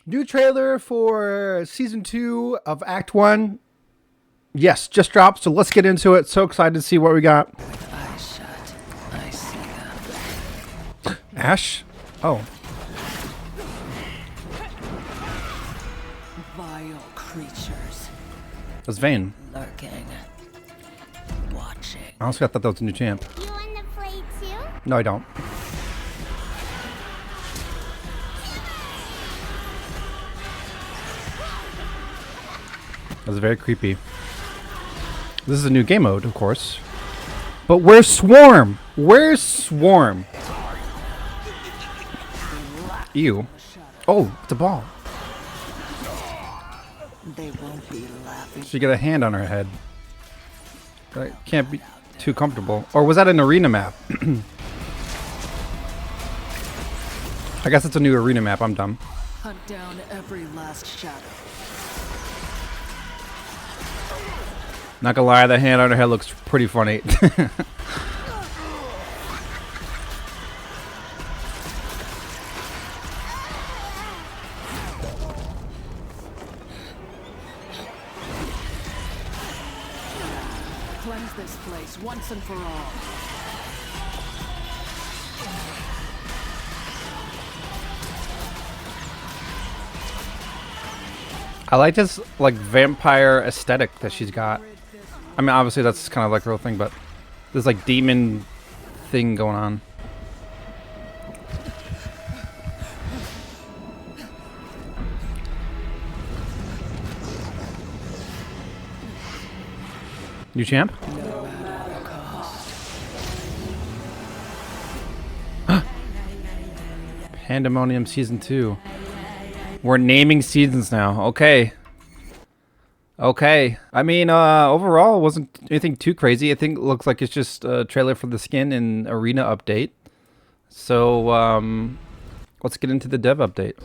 New trailer for season 2 of Act 1. Yes, just dropped, so let's get into it. So excited to see what we got. With eyes shut, I see them. Ash? Oh. Vile creatures That's Vayne. lurking, watching. I also thought that was a new champ. You want to play too? No, I don't. That was very creepy. This is a new game mode, of course. But where's Swarm? Where's Swarm? Ew. Oh, it's a ball. They won't be laughing. She got a hand on her head. That can't be too comfortable. Or was that an arena map? I guess it's a new arena map. I'm dumb. Hunt down every last shadow. Not gonna lie, the hand on her head looks pretty funny. Cleanse this place once and for all. I like this like vampire aesthetic that she's got. I mean, obviously that's kind of like her whole thing, but there's like demon thing going on. New champ? Pandemonium Season 2. We're naming seasons now. Okay. Okay. I mean, overall, it wasn't anything too crazy. I think it looks like it's just a trailer for the skin and arena update. So, let's get into the dev update.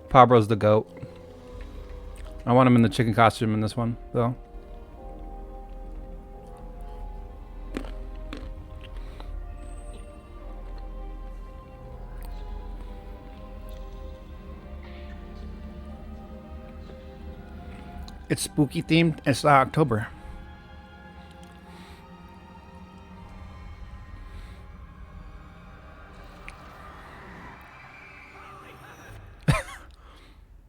Pabro's the GOAT. I want him in the chicken costume in this one, though. It's spooky themed. It's October.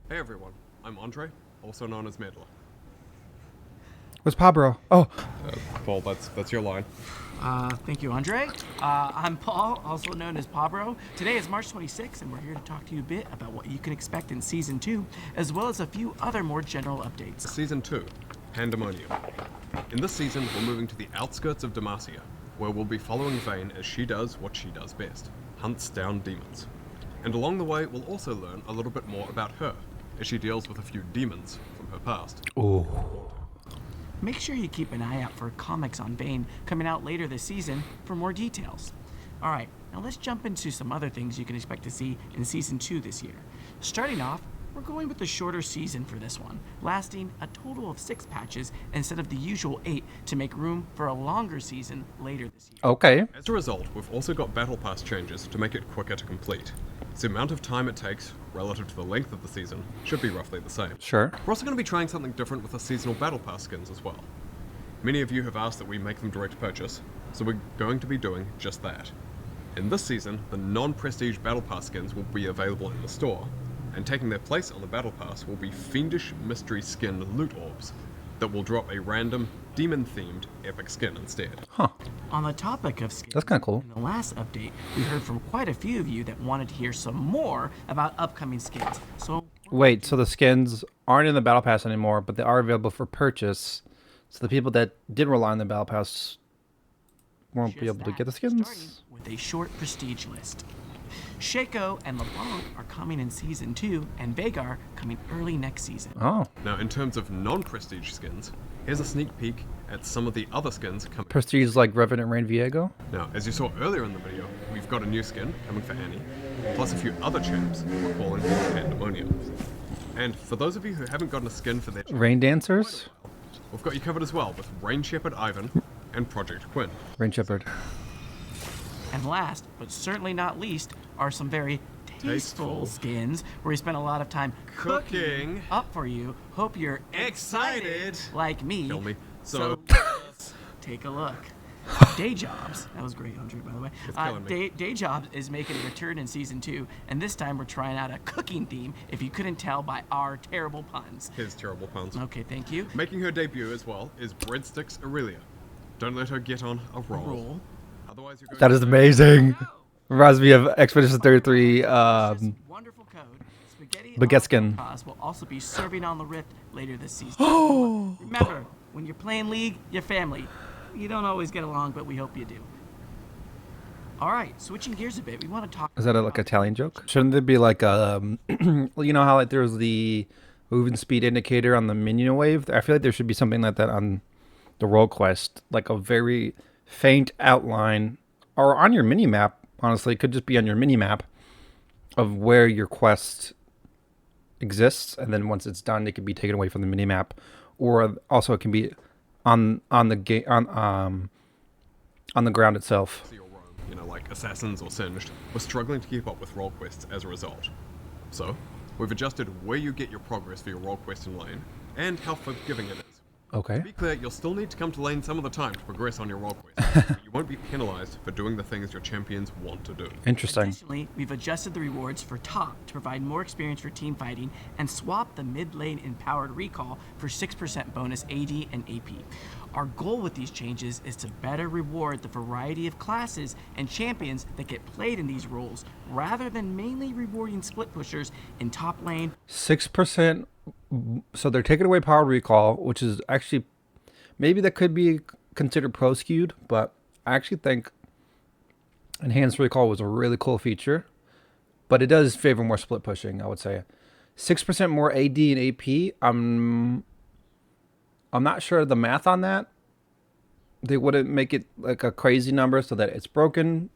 Hey everyone, I'm Andre, also known as Medler. Where's Pabro? Oh, Paul, that's your line. Thank you, Andre. I'm Paul, also known as Pabro. Today is March 26th, and we're here to talk to you a bit about what you can expect in Season 2, as well as a few other more general updates. Season 2, Pandemonium. In this season, we're moving to the outskirts of Demacia, where we'll be following Vayne as she does what she does best, hunts down demons. And along the way, we'll also learn a little bit more about her, as she deals with a few demons from her past. oh. Make sure you keep an eye out for comics on Vayne coming out later this season for more details. Alright, now let's jump into some other things you can expect to see in Season 2 this year. Starting off, we're going with a shorter season for this one, lasting a total of 6 patches instead of the usual 8 to make room for a longer season later this year. Okay. As a result, we've also got Battle Pass changes to make it quicker to complete. So the amount of time it takes, relative to the length of the season, should be roughly the same. Sure. We're also going to be trying something different with the seasonal Battle Pass skins as well. Many of you have asked that we make them direct purchase, so we're going to be doing just that. In this season, the non-prestige Battle Pass skins will be available in the store, and taking their place on the Battle Pass will be fiendish mystery skin loot orbs that will drop a random, demon-themed epic skin instead. Huh. On the topic of skins, That's kind of cool. in the last update, we heard from quite a few of you that wanted to hear some more about upcoming skins. So Wait, so the skins aren't in the Battle Pass anymore, but they are available for purchase. So the people that did rely on the Battle Pass won't be just able to that, get the starting skins? with a short prestige list. Shaco and LeBlanc are coming in Season 2, and Vagar coming early next season. Oh. Now, in terms of non-prestige skins, here's a sneak peek at some of the other skins coming. Prestige like Revenant Rain Viego? Now, as you saw earlier in the video, we've got a new skin coming for Annie, plus a few other champs we're calling Pandemonium. And for those of you who haven't gotten a skin for their Rain Dancers? we've got you covered as well with Rain Shepherd Ivan and Project Quinn. Rain Shepherd. And last, but certainly not least, are some very tasteful skins where we spent a lot of time cooking up for you. Hope you're excited like me. Kill me. So Take a look. Day Jobs, that was great, Andre, by the way. It's killing me. Day Jobs is making a return in season 2, and this time we're trying out a cooking theme, if you couldn't tell by our terrible puns. His terrible puns. Okay, thank you. Making her debut as well is Breadsticks Aurelia. Don't let her get on a roll. Otherwise, you're going That to is amazing. Reminds me of Expedition 33. Wonderful code. Spaghetti Baguette skin. will also be serving on the Rift later this season. Remember, when you're playing League, you're family. You don't always get along, but we hope you do. All right, switching gears a bit, we want to talk. Is that a, like, Italian joke? Shouldn't there be like you know how like there's the movement speed indicator on the minion wave? I feel like there should be something like that on the role quest, like a very faint outline, or on your mini map. Honestly, it could just be on your mini map of where your quest exists, and then once it's done, it could be taken away from the mini map, or also it can be on the game on the ground itself. you know, like Assassins or Singed, were struggling to keep up with role quests as a result. So, we've adjusted where you get your progress for your role quest in lane, and how forgiving it is. Okay. To be clear, you'll still need to come to lane some of the time to progress on your role quest, but you won't be penalized for doing the things your champions want to do. Interesting. Additionally, we've adjusted the rewards for top to provide more experience for team fighting and swapped the mid lane empowered recall for 6% bonus AD and AP. Our goal with these changes is to better reward the variety of classes and champions that get played in these roles, rather than mainly rewarding split pushers in top lane. 6%. So they're taking away power recall, which is actually, maybe that could be considered pro skewed, but I actually think enhanced recall was a really cool feature, but it does favor more split pushing, I would say. 6% more AD and AP. I'm not sure of the math on that. They wouldn't make it like a crazy number so that it's broken,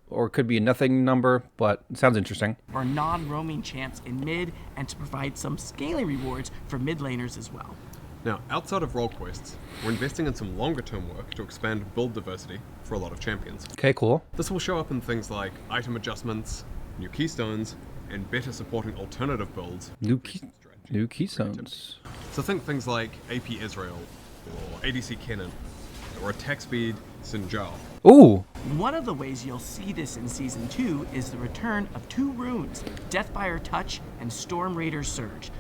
or it could be a nothing number, but it sounds interesting. For non-roaming champs in mid, and to provide some scaling rewards for mid laners as well. Now, outside of role quests, we're investing in some longer term work to expand build diversity for a lot of champions. Okay, cool. This will show up in things like item adjustments, new keystones, and better supporting alternative builds. New keystones. So think things like AP Israel, or ADC Kennen, or attack speed Sinjar. Ooh. One of the ways you'll see this in Season 2 is the return of 2 runes, Deathfire Touch and Storm Raider's Surge.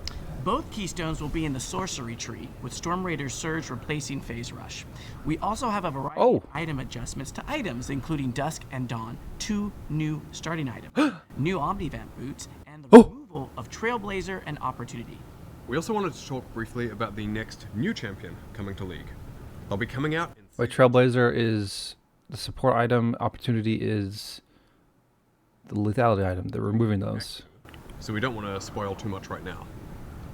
Both keystones will be in the sorcery tree, with Storm Raider's Surge replacing Phase Rush. We also have a variety of item adjustments to items, including Dusk and Dawn, 2 new starting items, new Omnivamp boots, and the removal of Trailblazer and Opportunity. We also wanted to talk briefly about the next new champion coming to League. They'll be coming out in Wait, Trailblazer is the support item, opportunity is the lethality item. They're removing those. so we don't want to spoil too much right now.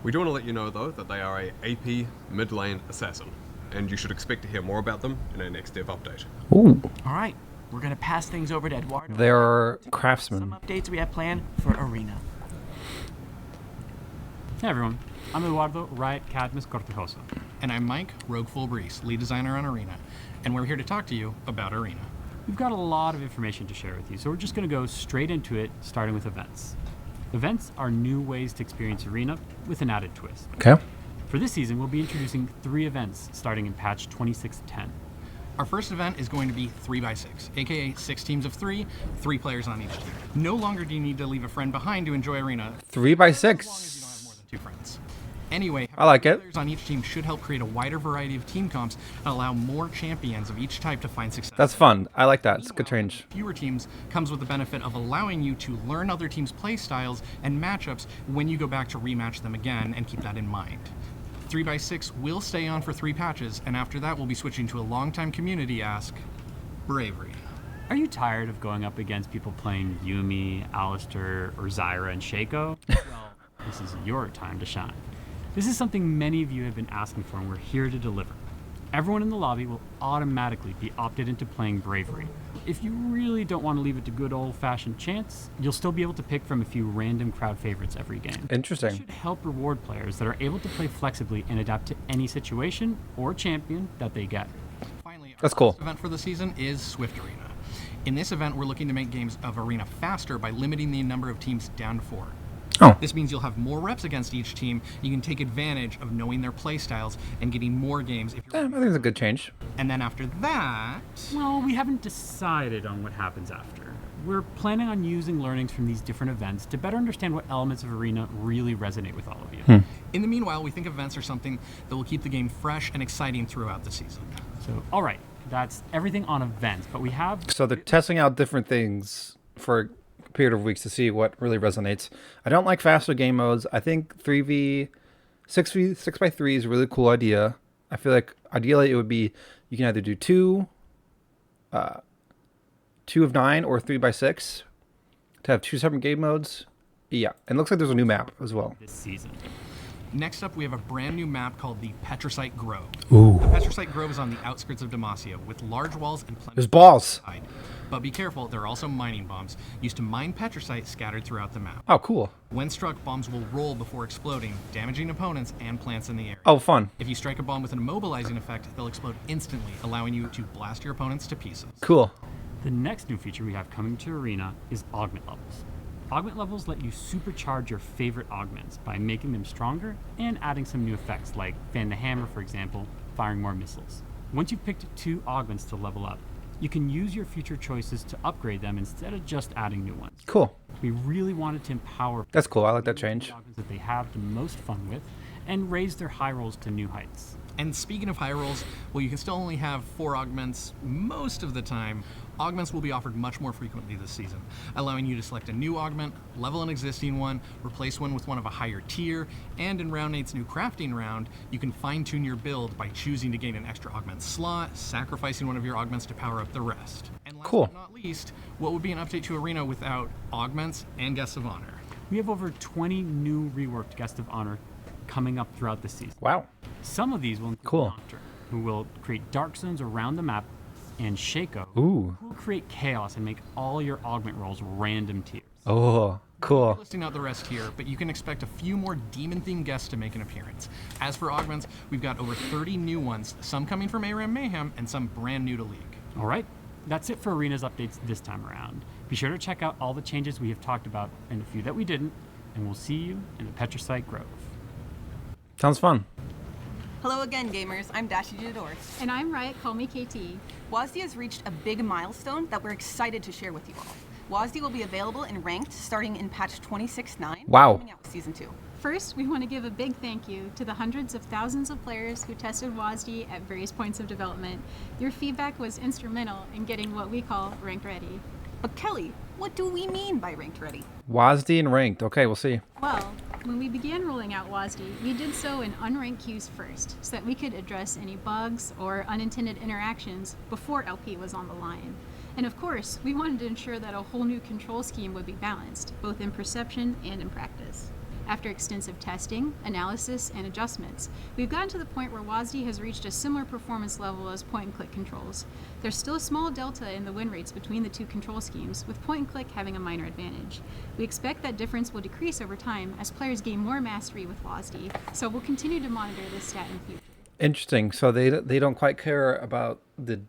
We do want to let you know, though, that they are a AP mid-lane assassin, and you should expect to hear more about them in our next dev update. Ooh. All right, we're going to pass things over to Eduardo. They're Some craftsmen. updates we have planned for Arena. Hey everyone, I'm Eduardo Riot Cadmus Cortejoso. And I'm Mike, Rogue Fullbreeze, lead designer on Arena, and we're here to talk to you about Arena. We've got a lot of information to share with you, so we're just going to go straight into it, starting with events. Events are new ways to experience Arena with an added twist. Okay. For this season, we'll be introducing 3 events starting in patch 2610. Our first event is going to be 3x6, aka 6 teams of 3, 3 players on each team. No longer do you need to leave a friend behind to enjoy Arena, 3x6. as long as you don't have more than 2 friends. Anyway, I like it. players on each team should help create a wider variety of team comps and allow more champions of each type to find success. That's fun. I like that. It's a good change. Fewer teams comes with the benefit of allowing you to learn other teams' play styles and matchups when you go back to rematch them again, and keep that in mind. 3x6 will stay on for 3 patches, and after that we'll be switching to a longtime community ask, Bravery. Are you tired of going up against people playing Yumi, Alistar, or Zyra and Shaco? Well, this is your time to shine. This is something many of you have been asking for, and we're here to deliver. Everyone in the lobby will automatically be opted into playing Bravery. If you really don't want to leave it to good old-fashioned chance, you'll still be able to pick from a few random crowd favorites every game. This Interesting. should help reward players that are able to play flexibly and adapt to any situation or champion that they get. Finally, our That's cool. last event for the season is Swift Arena. In this event, we're looking to make games of Arena faster by limiting the number of teams down to 4. Oh, This means you'll have more reps against each team. You can take advantage of knowing their play styles and getting more games. If I you're... think it's a good change. And then after that, Well, we haven't decided on what happens after. We're planning on using learnings from these different events to better understand what elements of Arena really resonate with all of you. in the meanwhile, we think events are something that will keep the game fresh and exciting throughout the season. So, all right, that's everything on events, but we have So they're testing out different things for a period of weeks to see what really resonates. I don't like faster game modes. I think 6x3 is a really cool idea. I feel like ideally it would be you can either do 2 of 9 or 3x6 to have 2 separate game modes. Yeah, and it looks like there's a new map as well. this season. Next up, we have a brand new map called the Petrosite Grove. Ooh. The Petrosite Grove is on the outskirts of Demacia with large walls and plenty There's balls. of hide. But be careful, there are also mining bombs used to mine petrosite scattered throughout the map. Oh, cool. When struck, bombs will roll before exploding, damaging opponents and plants in the area. Oh, fun. If you strike a bomb with an immobilizing effect, they'll explode instantly, allowing you to blast your opponents to pieces. Cool. The next new feature we have coming to Arena is augment levels. Augment levels let you supercharge your favorite augments by making them stronger and adding some new effects like Fan the Hammer, for example, firing more missiles. Once you've picked 2 augments to level up, you can use your future choices to upgrade them instead of just adding new ones. Cool. We really wanted to empower That's cool. I like that change. augments that they have the most fun with and raise their high rolls to new heights. And speaking of high rolls, well, you can still only have 4 augments most of the time. Augments will be offered much more frequently this season, allowing you to select a new augment, level an existing one, replace one with one of a higher tier, and in Round 8's new crafting round, you can fine-tune your build by choosing to gain an extra augment slot, sacrificing one of your augments to power up the rest. And last Cool. but not least, what would be an update to Arena without augments and guests of honor? We have over 20 new reworked Guest of Honor coming up throughout the season. Wow. Some of these will include Cool. Nocturne, who will create dark zones around the map, and Shaco, Ooh. who will create chaos and make all your augment rolls random tiers. Oh, cool. Listing out the rest here, but you can expect a few more demon-themed guests to make an appearance. As for augments, we've got over 30 new ones, some coming from ARAM Mayhem and some brand new to League. All right, that's it for Arena's updates this time around. Be sure to check out all the changes we have talked about and a few that we didn't, and we'll see you in the Petrosite Grove. Sounds fun. Hello again, gamers. I'm Dashi Jador. And I'm Riot, call me KT. WASD has reached a big milestone that we're excited to share with you all. WASD will be available in Ranked starting in patch 26.9. Wow. Coming out with Season 2. First, we want to give a big thank you to the hundreds of thousands of players who tested WASD at various points of development. Your feedback was instrumental in getting what we call Ranked Ready. But Kelly, what do we mean by Ranked Ready? WASD and ranked. Okay, we'll see. Well, when we began rolling out WASD, we did so in unranked queues first, so that we could address any bugs or unintended interactions before LP was on the line. And of course, we wanted to ensure that a whole new control scheme would be balanced, both in perception and in practice. After extensive testing, analysis, and adjustments, we've gotten to the point where WASD has reached a similar performance level as point-and-click controls. There's still a small delta in the win rates between the 2 control schemes, with point-and-click having a minor advantage. We expect that difference will decrease over time as players gain more mastery with WASD, so we'll continue to monitor this stat in the future. Interesting. So they don't quite care about the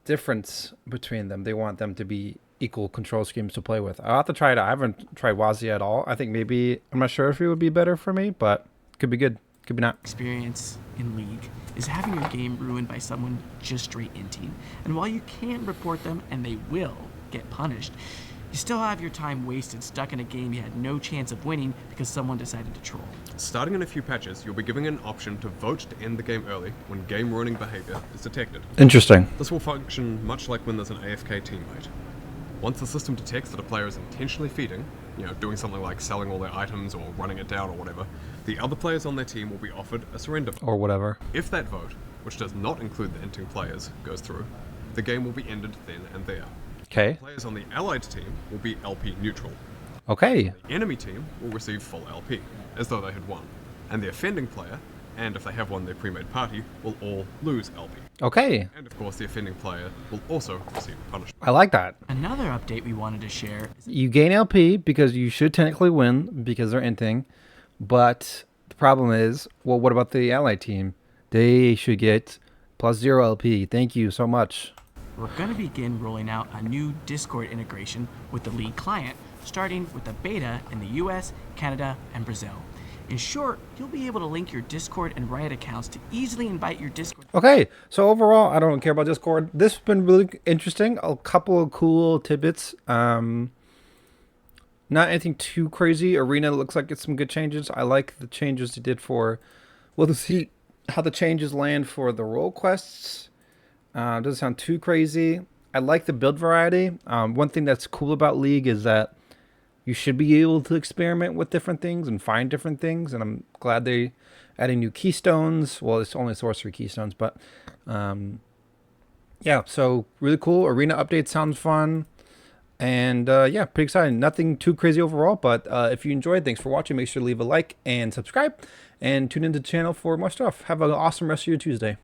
difference between them. They want them to be equal control schemes to play with. I'll have to try it out. I haven't tried WASD at all. I think maybe, I'm not sure if it would be better for me, but could be good. Could be not. Experience in League is having your game ruined by someone just straight inting. And while you can report them, and they will get punished, you still have your time wasted stuck in a game you had no chance of winning because someone decided to troll. Starting in a few patches, you'll be given an option to vote to end the game early when game-ruining behavior is detected. Interesting. This will function much like when there's an AFK teammate. Once the system detects that a player is intentionally feeding, doing something like selling all their items or running it down or whatever, the other players on their team will be offered a surrender vote. Or whatever. If that vote, which does not include the inting players, goes through, the game will be ended then and there. Okay. Players on the allied team will be LP neutral. Okay. The enemy team will receive full LP, as though they had won. And the offending player, and if they have won their pre-made party, will all lose LP. Okay. And of course, the offending player will also receive punishment. I like that. Another update we wanted to share is You gain LP because you should technically win because they're inting. But the problem is, well, what about the allied team? They should get +0 LP. Thank you so much. we're going to begin rolling out a new Discord integration with the League client, starting with the beta in the US, Canada, and Brazil. In short, you'll be able to link your Discord and Riot accounts to easily invite your Discord. Okay, so overall, I don't care about Discord. This has been really interesting. A couple of cool tidbits. Not anything too crazy. Arena looks like it's some good changes. I like the changes they did for... We'll see how the changes land for the role quests. Doesn't sound too crazy. I like the build variety. One thing that's cool about League is that you should be able to experiment with different things and find different things. And I'm glad they adding new keystones. Well, it's only sorcery keystones, but yeah, so really cool. Arena update sounds fun. And yeah, pretty exciting. Nothing too crazy overall, but if you enjoyed, thanks for watching. Make sure to leave a like and subscribe and tune into the channel for more stuff. Have an awesome rest of your Tuesday.